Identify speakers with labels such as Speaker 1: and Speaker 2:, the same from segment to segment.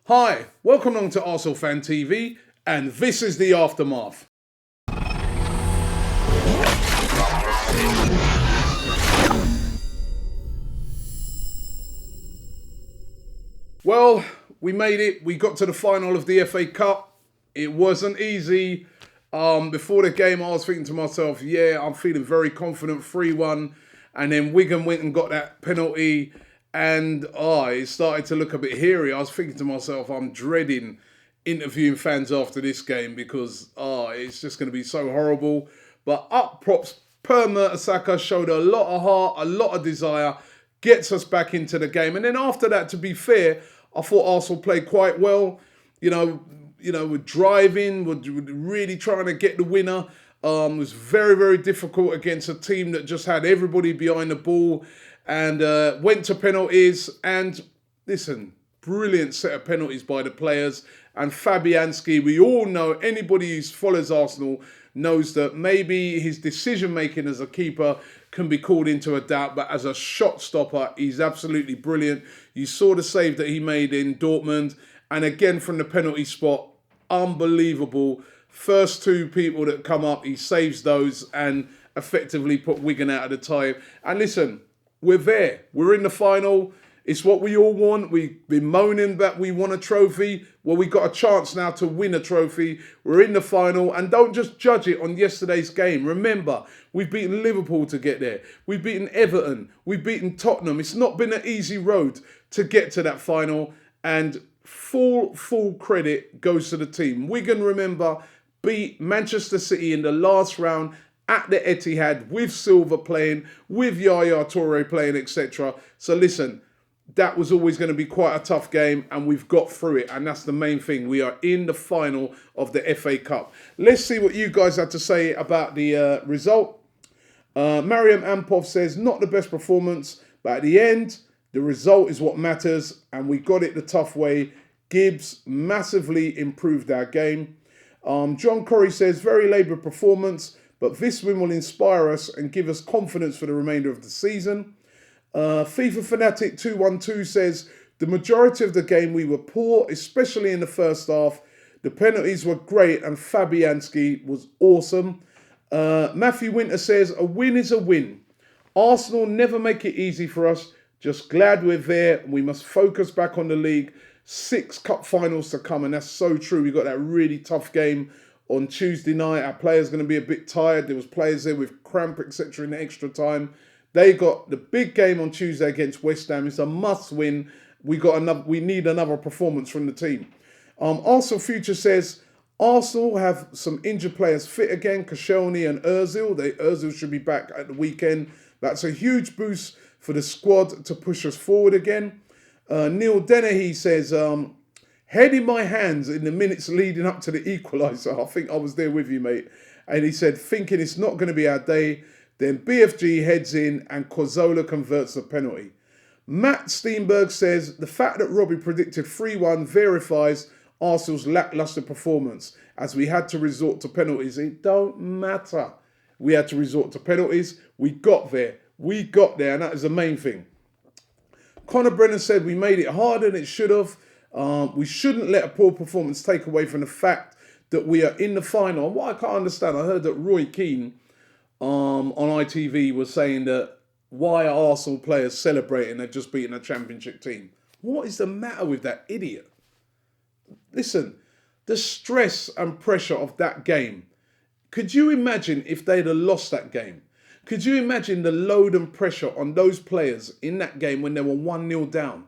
Speaker 1: Hi, welcome along to Arsenal Fan TV, and this is the aftermath. Well, we made it. We got to the final of the FA Cup. It wasn't easy. Before the game, I was thinking to myself, yeah, I'm feeling very confident, 3-1. And then Wigan went and got that penalty. And it started to look a bit hairy. I was thinking to myself, I'm dreading interviewing fans after this game because it's just going to be so horrible. But up props, Per Mertesacker showed a lot of heart, a lot of desire, gets us back into the game. And then after that, to be fair, I thought Arsenal played quite well. We're driving, we're really trying to get the winner. It was very, very difficult against a team that just had everybody behind the ball and went to penalties. And listen, brilliant set of penalties by the players. And Fabianski, we all know, anybody who follows Arsenal knows that maybe his decision-making as a keeper can be called into a doubt, but as a shot stopper, he's absolutely brilliant. You saw the save that he made in Dortmund, and again from the penalty spot, unbelievable. First two people that come up, he saves those and effectively put Wigan out of the tie. And listen, we're there. We're in the final. It's what we all want. We've been moaning that we won a trophy. Well, we got a chance now to win a trophy. We're in the final. And don't just judge it on yesterday's game. Remember, we've beaten Liverpool to get there. We've beaten Everton. We've beaten Tottenham. It's not been an easy road to get to that final. And full credit goes to the team. Wigan, remember, beat Manchester City in the last round at the Etihad with Silva playing, with Yaya Toure playing, etc. So listen, that was always going to be quite a tough game, and we've got through it, and that's the main thing. We are in the final of the FA Cup. Let's see what you guys had to say about the result. Mariam Ampov says, not the best performance, but at the end, the result is what matters, and we got it the tough way. Gibbs massively improved our game. John Corrie says, very laboured performance, but this win will inspire us and give us confidence for the remainder of the season. FIFA Fanatic 212 says, the majority of the game we were poor, especially in the first half. The penalties were great and Fabianski was awesome. Matthew Winter says, a win is a win. Arsenal never make it easy for us. Just glad we're there. We must focus back on the league. 6 cup finals to come, and that's so true. We got that really tough game on Tuesday night. Our players going to be a bit tired. There was players there with cramp, etc. in the extra time. They got the big game on Tuesday against West Ham. It's a must-win. We need another performance from the team. Arsenal Future says, Arsenal have some injured players fit again, Koscielny and Ozil. Ozil should be back at the weekend. That's a huge boost for the squad to push us forward again. Neil Dennehy says, head in my hands in the minutes leading up to the equaliser. I think I was there with you, mate. And he said, thinking it's not going to be our day. Then BFG heads in and Cazorla converts the penalty. Matt Steenberg says, the fact that Robbie predicted 3-1 verifies Arsenal's lacklustre performance as we had to resort to penalties. It don't matter. We had to resort to penalties. We got there. And that is the main thing. Conor Brennan said we made it harder than it should have. We shouldn't let a poor performance take away from the fact that we are in the final. And what I can't understand, I heard that Roy Keane on ITV was saying that why are Arsenal players celebrating they've just beaten a championship team? What is the matter with that idiot? Listen, the stress and pressure of that game. Could you imagine if they'd have lost that game? Could you imagine the load and pressure on those players in that game when they were 1-0 down?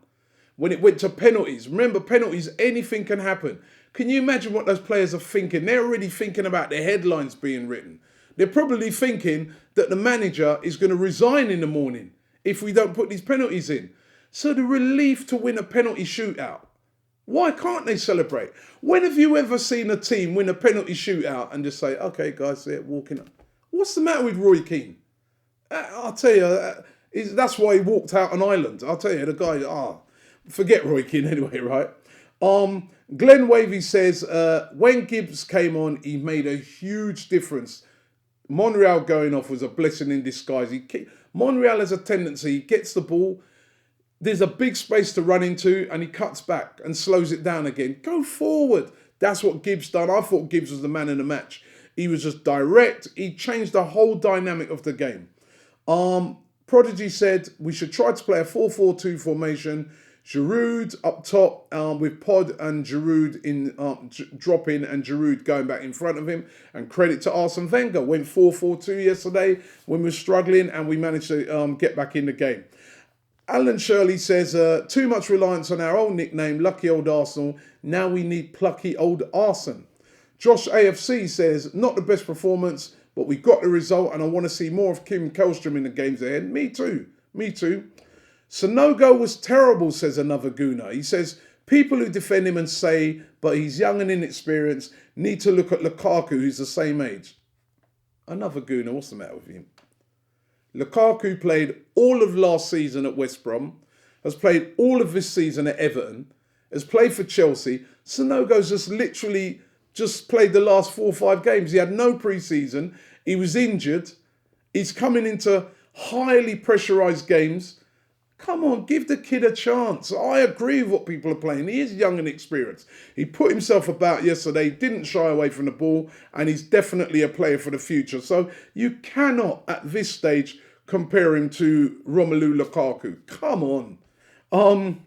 Speaker 1: When it went to penalties. Remember, penalties, anything can happen. Can you imagine what those players are thinking? They're already thinking about the headlines being written. They're probably thinking that the manager is going to resign in the morning if we don't put these penalties in. So the relief to win a penalty shootout. Why can't they celebrate? When have you ever seen a team win a penalty shootout and just say, okay, guys, they're walking up? What's the matter with Roy Keane? I'll tell you, that's why he walked out on Ireland. I'll tell you, the guy, forget Roy Keane anyway, right? Glenn Wavy says, when Gibbs came on, he made a huge difference. Monreal going off was a blessing in disguise. Monreal has a tendency, he gets the ball, there's a big space to run into and he cuts back and slows it down again. Go forward. That's what Gibbs done. I thought Gibbs was the man in the match. He was just direct. He changed the whole dynamic of the game. Prodigy said we should try to play a 4-4-2 formation. Giroud up top with Pod and Giroud in dropping and Giroud going back in front of him. And credit to Arsene Wenger. Went 4-4-2 yesterday when we were struggling and we managed to get back in the game. Alan Shirley says, too much reliance on our old nickname, Lucky Old Arsenal. Now we need plucky old Arsene. Josh AFC says, not the best performance, but we got the result and I want to see more of Kim Kelstrom in the games ahead. Me too. Sonogo was terrible, says another Gooner. He says, people who defend him and say, but he's young and inexperienced, need to look at Lukaku, who's the same age. Another Gooner, what's the matter with him? Lukaku played all of last season at West Brom, has played all of this season at Everton, has played for Chelsea. Sonogo's just played the last 4 or 5 games. He had no pre-season. He was injured. He's coming into highly pressurised games. Come on, give the kid a chance. I agree with what people are playing. He is young and experienced. He put himself about yesterday, didn't shy away from the ball, and he's definitely a player for the future. So you cannot, at this stage, compare him to Romelu Lukaku. Come on.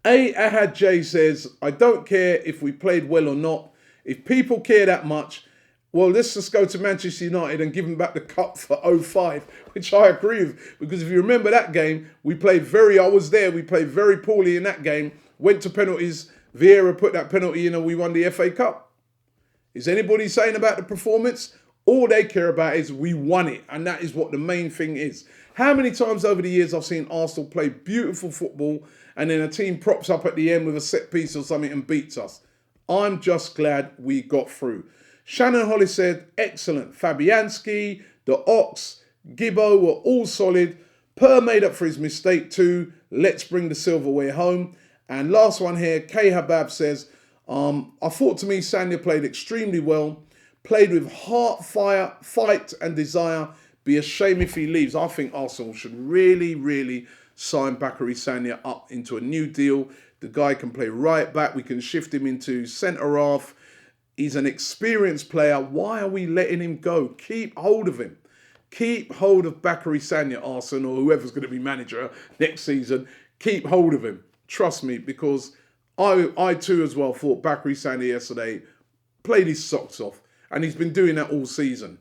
Speaker 1: Ahad J says, I don't care if we played well or not. If people care that much, well, let's just go to Manchester United and give them back the cup for 05, which I agree with. Because if you remember that game, I was there, we played very poorly in that game, went to penalties, Vieira put that penalty in and we won the FA Cup. Is anybody saying about the performance? All they care about is we won it, and that is what the main thing is. How many times over the years I've seen Arsenal play beautiful football and then a team props up at the end with a set piece or something and beats us? I'm just glad we got through. Shannon Hollis said, excellent. Fabianski, the Ox, Gibbo were all solid. Per made up for his mistake too. Let's bring the silverware home. And last one here, K Habab says, I thought to me Sanya played extremely well. Played with heart, fire, fight and desire. Be a shame if he leaves. I think Arsenal should really sign Bakary Sanya up into a new deal. The guy can play right back. We can shift him into centre half. He's an experienced player. Why are we letting him go? Keep hold of him. Keep hold of Bakary Sanya, Arsenal, or whoever's going to be manager next season. Keep hold of him. Trust me, because I too as well thought Bakary Sanya yesterday played his socks off. And he's been doing that all season.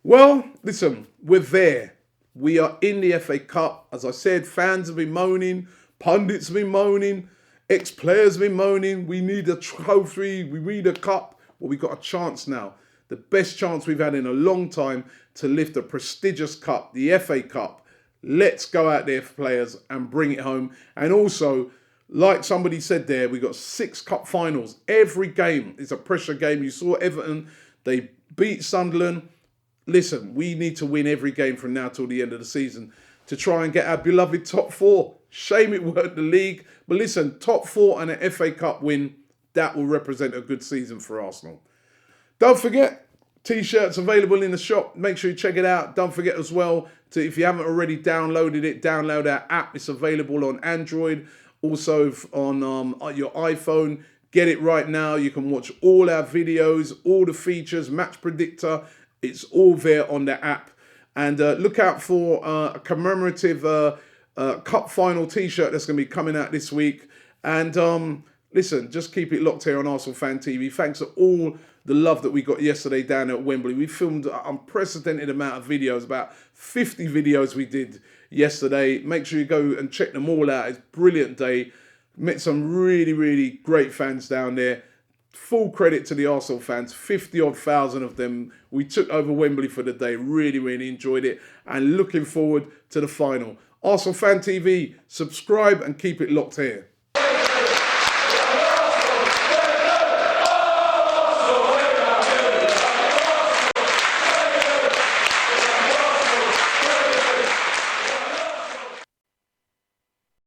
Speaker 1: Well, listen, we're there. We are in the FA Cup. As I said, fans have been moaning. Pundits have been moaning. Ex-players have been moaning. We need a trophy. We need a cup. Well, we've got a chance now. The best chance we've had in a long time to lift a prestigious cup, the FA Cup. Let's go out there, players, and bring it home. And also, like somebody said there, we got 6 cup finals. Every game is a pressure game. You saw Everton. They beat Sunderland. Listen, we need to win every game from now till the end of the season to try and get our beloved top 4. Shame it weren't the league. But listen, top 4 and an FA Cup win, that will represent a good season for Arsenal. Don't forget, T-shirts available in the shop. Make sure you check it out. Don't forget as well, if you haven't already downloaded it, download our app. It's available on Android, also on your iPhone. Get it right now. You can watch all our videos, all the features, match predictor. It's all there on the app. And look out for a commemorative cup final T-shirt that's going to be coming out this week. And listen, just keep it locked here on Arsenal Fan TV. Thanks for all the love that we got yesterday down at Wembley. We filmed an unprecedented amount of videos, about 50 videos we did yesterday. Make sure you go and check them all out. It's a brilliant day. Met some really great fans down there. Full credit to the Arsenal fans, 50-odd thousand of them. We took over Wembley for the day. Really enjoyed it. And looking forward to the final. Arsenal Fan TV, subscribe and keep it locked here.